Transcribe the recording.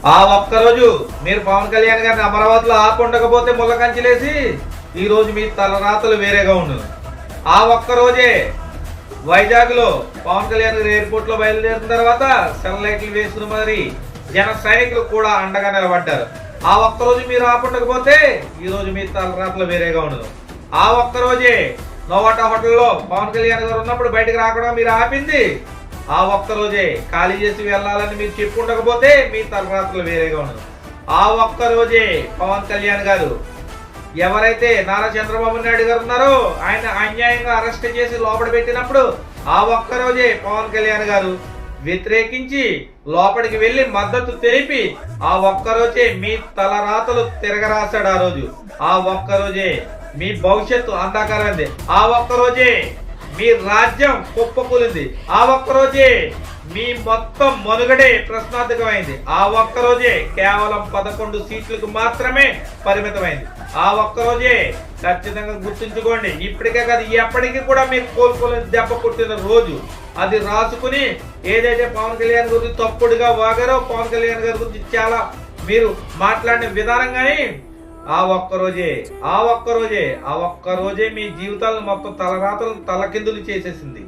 ఆ ఒక్కరోజు మీరు పవన్ కళ్యాణ్ గారిని అమరావతిలో ఆపుండకపోతే ముళ్ళ కంచెలేసి ఈ రోజు మీ తలరాతలు వేరేగా ఉండు. ఆ ఒక్కరోజే వైజాగ్లో పవన్ కళ్యాణ్ గారు ఎయిర్పోర్ట్ లో బయలుదేరిన తర్వాత సెల్ లైట్లు వేసుకుని మరి జన సైనికులు కూడా అండగా నిలబడ్డారు. ఆ ఒక్కరోజు మీరు ఆపుండకపోతే ఈ రోజు మీ తలరాతలు వేరేగా ఉండదు. ఆ ఒక్కరోజే నోవాటా హోటల్లో పవన్ కళ్యాణ్ గారు ఉన్నప్పుడు బయటకు రాకుండా మీరు ఆపింది ఆ ఒక్కరోజే. ఖాళీ చేసి వెళ్ళాలని మీరు చెప్పుకుండకపోతే మీ తలరాతలు వేరేగా ఉండదు. ఆ ఒక్కరోజే పవన్ కళ్యాణ్ గారు ఎవరైతే నారా చంద్రబాబు నాయుడు గారు ఉన్నారో ఆయన అన్యాయంగా అరెస్ట్ చేసి లోపల పెట్టినప్పుడు ఆ ఒక్కరోజే పవన్ కళ్యాణ్ గారు వ్యతిరేకించి లోపలికి వెళ్లి మద్దతు తెలిపి ఆ ఒక్కరోజే మీ తలరాతలు తిరగరాశాడు. ఆ రోజు ఆ ఒక్కరోజే మీ భవిష్యత్తు అంధకారైంది. ఆ ఒక్కరోజే మీ రాజ్యం కుప్పకూలింది. ఆ ఒక్కరోజే మీ మొత్తం మనుగడే ప్రశ్నార్థకమైంది. ఆ ఒక్కరోజే కేవలం 11 సీట్లకు మాత్రమే పరిమితమైంది. ఆ ఒక్కరోజే ఖచ్చితంగా గుర్తుంచుకోండి. ఇప్పటికే కాదు ఎప్పటికీ కూడా మీరు కోలుకోలేని దెబ్బ కొట్టిన రోజు అది రాసుకుని ఏదైతే పవన్ కళ్యాణ్ గురించి తప్పుడుగా వాగారో పవన్ కళ్యాణ్ గారి గురించి చాలా మీరు మాట్లాడిన విధానం కానీ ఆ ఒక్కరోజే మీ జీవితాలను మొత్తం తలరాతలు తలకిందులు చేసేసింది.